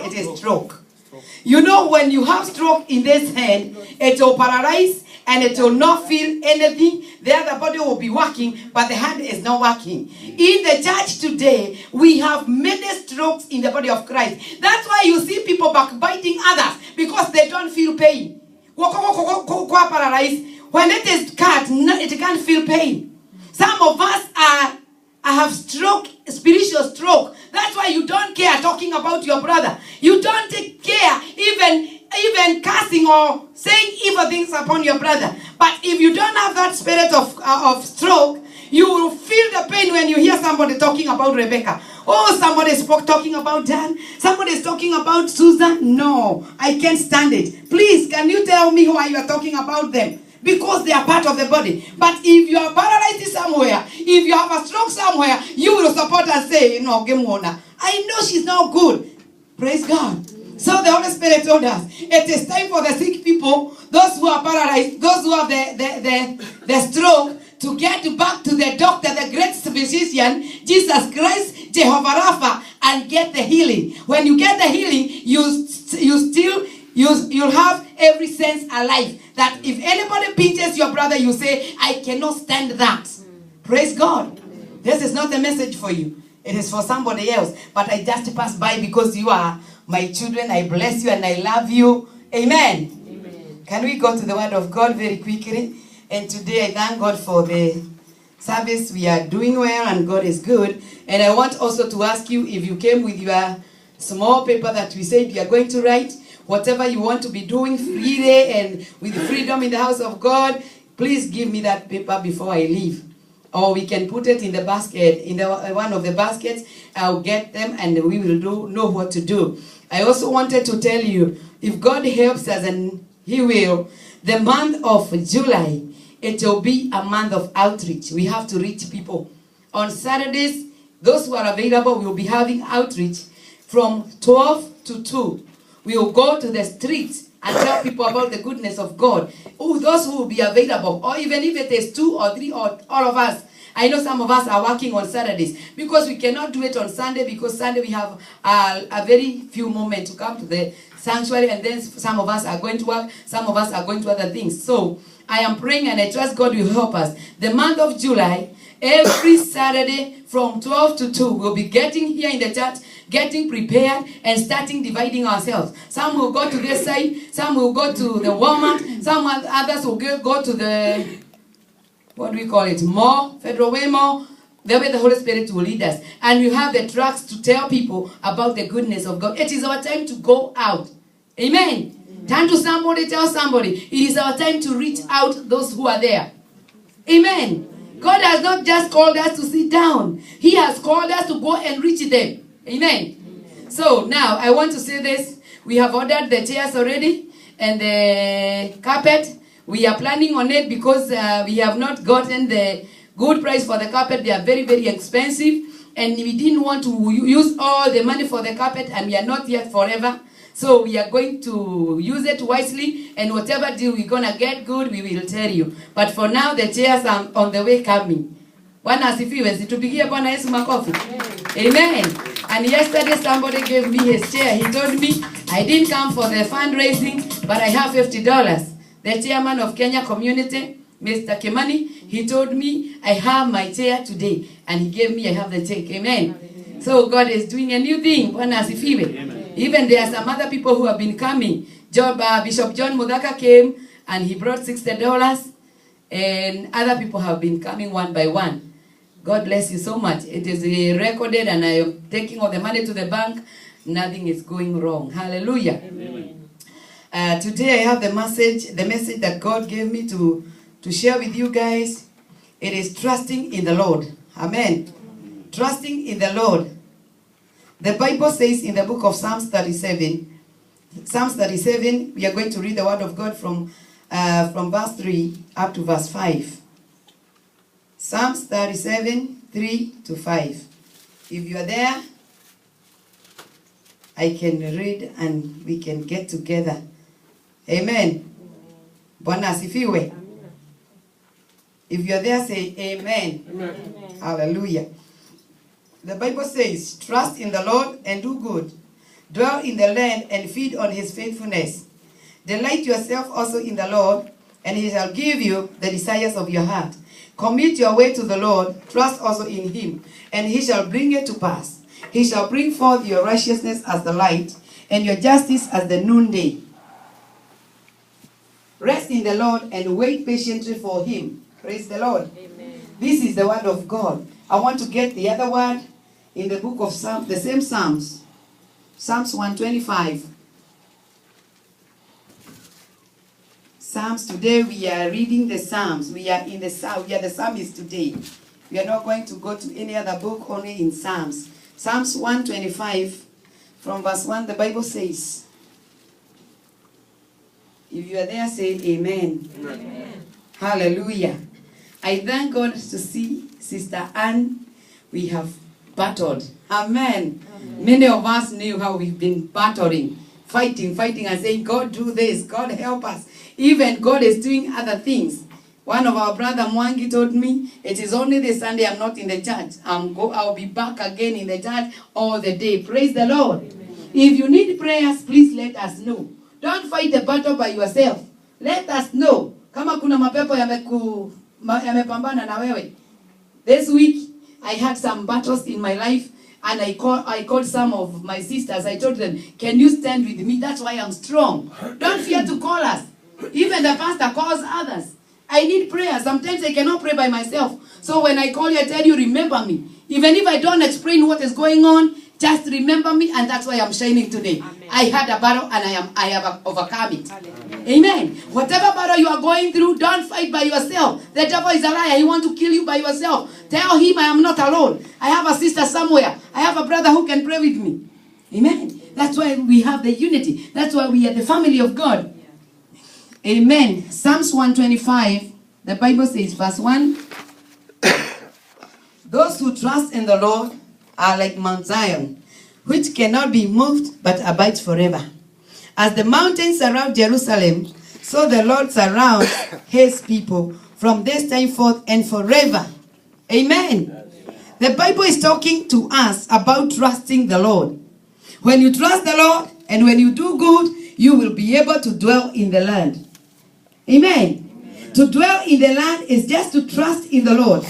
It is stroke. You know, when you have stroke in this hand, it will paralyze and it will not feel anything. The other body will be working, but the hand is not working. In the church today, we have many strokes in the body of Christ. That's why you see people backbiting others, because they don't feel pain. Paralyzed. When it is cut, it can't feel pain. Some of us have stroke, spiritual stroke. That's why you don't care talking about your brother. You don't care even cursing or saying evil things upon your brother. But if you don't have that spirit of stroke, you will feel the pain when you hear somebody talking about Rebecca. Oh, somebody is talking about Dan. Somebody is talking about Susan. No, I can't stand it. Please, can you tell me why you are talking about them? Because they are part of the body. But if you are paralyzed somewhere, if you have a stroke somewhere, you will support and say, no, Gemona, I know she's not good. Praise God. So the Holy Spirit told us, it is time for the sick people, those who are paralyzed, those who have the stroke, to get back to the doctor, the great physician, Jesus Christ, Jehovah Rapha, and get the healing. When you get the healing, you'll have every sense alive. That if anybody pinches your brother, you say, I cannot stand that. Praise God. This is not a message for you. It is for somebody else. But I just pass by because you are my children. I bless you and I love you. Amen. Amen. Can we go to the word of God very quickly? And today I thank God for the service. We are doing well and God is good. And I want also to ask you, if you came with your small paper that we said you are going to write, whatever you want to be doing freely and with freedom in the house of God, please give me that paper before I leave. Or we can put it in the basket, in one of the baskets. I'll get them and we will know what to do. I also wanted to tell you, if God helps us, and He will, the month of July, it will be a month of outreach. We have to reach people. On Saturdays, those who are available will be having outreach from 12 to 2. We will go to the streets and tell people about the goodness of God. Oh, those who will be available, or even if it is 2 or 3 or all of us. I know some of us are working on Saturdays because we cannot do it on Sunday, because Sunday we have a very few moments to come to the sanctuary, and then some of us are going to work, some of us are going to other things. So I am praying and I trust God will help us. The month of July, every Saturday from 12 to 2, we'll be getting here in the church, getting prepared and starting dividing ourselves. Some will go to this side, some will go to the Walmart, some others will go to the, what do we call it, mall, Federal Way Mall. The way the Holy Spirit will lead us. And we have the tracts to tell people about the goodness of God. It is our time to go out. Amen. Turn to somebody, tell somebody. It is our time to reach out those who are there. Amen. God has not just called us to sit down. He has called us to go and reach them. Amen. So now I want to say this. We have ordered the chairs already and the carpet. We are planning on it because we have not gotten the good price for the carpet. They are very, very expensive. And we didn't want to use all the money for the carpet, and we are not yet forever. So we are going to use it wisely, and whatever deal we're going to get good, we will tell you. But for now, the chairs are on the way coming. Bwana asifiwe. Situpigie Bwana Yesu makofi. Amen. And yesterday somebody gave me his chair. He told me, I didn't come for the fundraising, but I have $50. The chairman of Kenya Community, Mr. Kimani, he told me, I have my chair today. And he gave me, I have the check. Amen. Amen. So God is doing a new thing. Bwana asifiwe. Amen. Even there are some other people who have been coming. Bishop John Mudaka came and he brought $60. And other people have been coming one by one. God bless you so much. It is recorded and I am taking all the money to the bank. Nothing is going wrong. Hallelujah. Amen. Today I have the message that God gave me to share with you guys. It is trusting in the Lord. Amen. Trusting in the Lord. The Bible says in the book of Psalms 37, we are going to read the word of God from verse 3 up to verse 5. Psalms 37, 3 to 5. If you are there, I can read and we can get together. Amen. Bwana asifiwe. If you are there, say amen. Amen. Hallelujah. The Bible says, trust in the Lord and do good. Dwell in the land and feed on his faithfulness. Delight yourself also in the Lord, and he shall give you the desires of your heart. Commit your way to the Lord, trust also in him, and he shall bring it to pass. He shall bring forth your righteousness as the light, and your justice as the noonday. Rest in the Lord and wait patiently for him. Praise the Lord. Amen. This is the word of God. I want to get the other word in the book of Psalms, the same Psalms. Psalms 125. Psalms, today we are reading the Psalms. We are the psalmists today. We are not going to go to any other book, only in Psalms. Psalms 125, from verse 1, the Bible says, if you are there, say amen. Amen. Hallelujah. I thank God to see Sister Anne. We have battled. Amen. Many of us knew how we've been battling, fighting and saying, God do this, God help us. Even God is doing other things. One of our brother Mwangi told me, it is only this Sunday I'm not in the church. I'll be back again in the church all the day. Praise the Lord. Amen. If you need prayers, please let us know. Don't fight the battle by yourself. Let us know. Kama kuna mapepo yamepambana na wewe. This week, I had some battles in my life, and I called some of my sisters. I told them, can you stand with me? That's why I'm strong. Don't fear to call us. Even the pastor calls others. I need prayer. Sometimes I cannot pray by myself. So when I call you, I tell you, remember me. Even if I don't explain what is going on, just remember me, and that's why I'm shining today. Amen. I had a battle, and I have overcome it. Amen. Amen. Whatever battle you are going through, don't fight by yourself. The devil is a liar. He wants to kill you by yourself. Tell him I am not alone. I have a sister somewhere. I have a brother who can pray with me. Amen. That's why we have the unity. That's why we are the family of God. Amen. Psalms 125, the Bible says, verse 1, those who trust in the Lord are like Mount Zion, which cannot be moved but abides forever. As the mountains surround Jerusalem, so the Lord surrounds his people from this time forth and forever. Amen. The Bible is talking to us about trusting the Lord. When you trust the Lord and when you do good, you will be able to dwell in the land. Amen. Amen. To dwell in the land is just to trust in the Lord.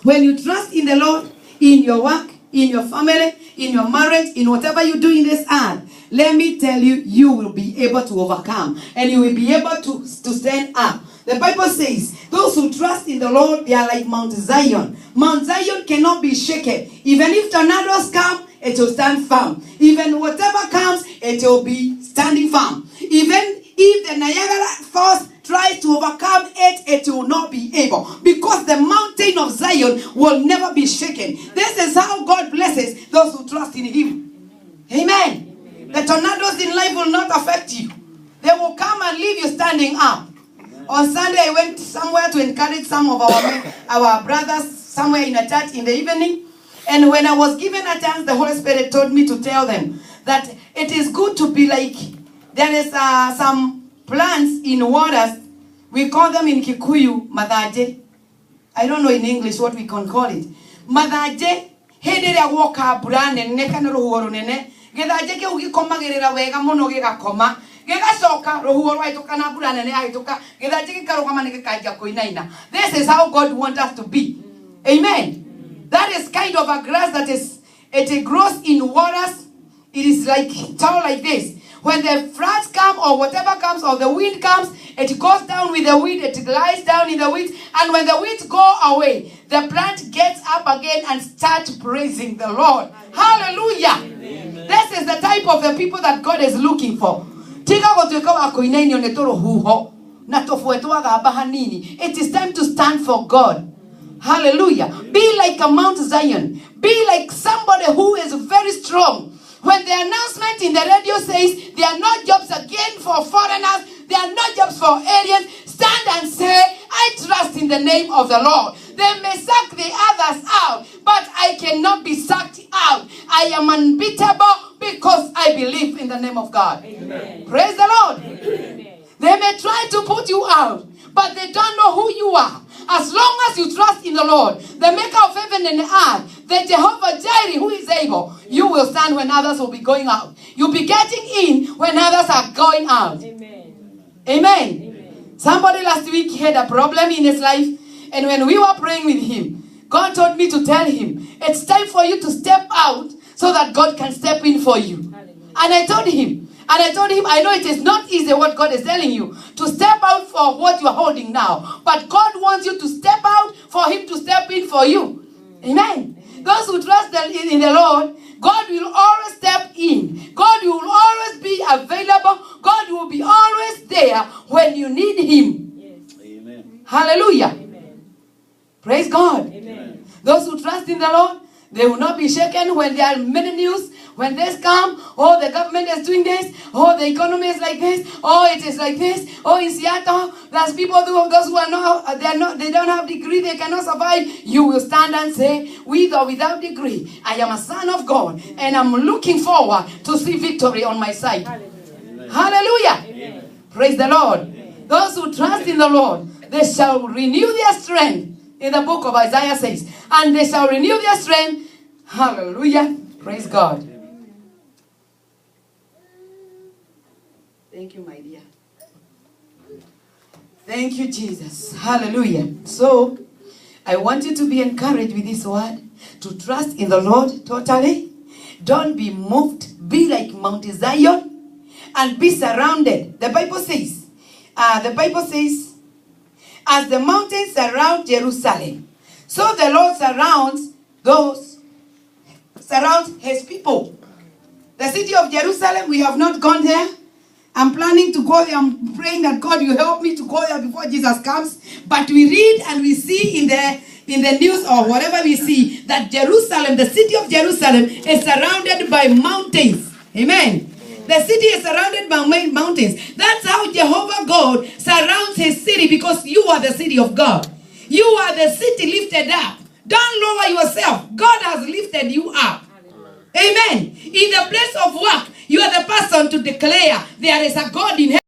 When you trust in the Lord, in your work, in your family, in your marriage, in whatever you do in this earth, let me tell you, you will be able to overcome. And you will be able to stand up. The Bible says, those who trust in the Lord, they are like Mount Zion. Mount Zion cannot be shaken. Even if tornadoes come, it will stand firm. Even whatever comes, it will be standing firm. Even if the Niagara Falls tries to overcome it, it will not be able. Because the mountain of Zion will never be shaken. This is how God blesses those who trust in him. Amen. Amen. The tornadoes in life will not affect you. They will come and leave you standing up. Amen. On Sunday, I went somewhere to encourage some of our brothers somewhere in a church in the evening. And when I was given a chance, the Holy Spirit told me to tell them that it is good to be like, there is some plants in waters. We call them in Kikuyu, madaje. I don't know in English what we can call it. Madaje, hedere woka brane, nekana rohuoro nene. Gedaje ke ukikoma gerera wega mono gega koma. Gega soka rohuoro aitoka na brane ne aitoka. Gedaje ke karoka maneke kaja koinaina. This is how God wants us to be. Amen. That is kind of a grass that it grows in waters. It is like tall like this. When the floods come or whatever comes or the wind comes, it goes down with the wind, it lies down in the wind, and when the winds go away, the plant gets up again and starts praising the Lord. Amen. Hallelujah. Amen. This is the type of the people that God is looking for. It is time to stand for God. Hallelujah. Be like a Mount Zion. Be like somebody who is very strong. When the announcement in the radio says there are no jobs again for foreigners, there are no jobs for aliens, stand and say, I trust in the name of the Lord. They may suck the others out, but I cannot be sucked out. I am unbeatable because I believe in the name of God. Amen. Praise the Lord. Amen. They may try to put you out, but they don't know who you are. As long as you trust in the Lord, the maker of heaven and earth, the Jehovah Jireh who is able, you will stand when others will be going out. You'll be getting in when others are going out. Amen. Amen. Somebody last week had a problem in his life, and when we were praying with him, God told me to tell him, it's time for you to step out so that God can step in for you. And I told him, I know it is not easy what God is telling you, to step out for what you are holding now. But God wants you to step out for him to step in for you. Amen. Those who trust in the Lord, God will always step in. God will always be available. God will be always there when you need him. Yes. Amen. Hallelujah. Amen. Praise God. Amen. Those who trust in the Lord, they will not be shaken when there are many news. When this come, oh, the government is doing this. Oh, the economy is like this. Oh, it is like this. Oh, in Seattle, there's people, those who are not, they don't have degree, they cannot survive. You will stand and say, with or without degree, I am a son of God, and I'm looking forward to see victory on my side. Hallelujah. Hallelujah. Amen. Praise the Lord. Those who trust in the Lord, they shall renew their strength. In the book of Isaiah says, and they shall renew their strength. Hallelujah. Praise God. Thank you, my dear. Thank you, Jesus. Hallelujah. So, I want you to be encouraged with this word, to trust in the Lord totally. Don't be moved. Be like Mount Zion and be surrounded. The Bible says, as the mountains surround Jerusalem, so the Lord surrounds his people. The city of Jerusalem, we have not gone there. I'm planning to go there. I'm praying that God will help me to go there before Jesus comes. But we read and we see in the news or whatever we see that Jerusalem, the city of Jerusalem, is surrounded by mountains. Amen. The city is surrounded by mountains. That's how Jehovah God surrounds his city, because you are the city of God. You are the city lifted up. Don't lower yourself. God has lifted you up. Amen. In the place of work, you are the person to declare there is a God in heaven.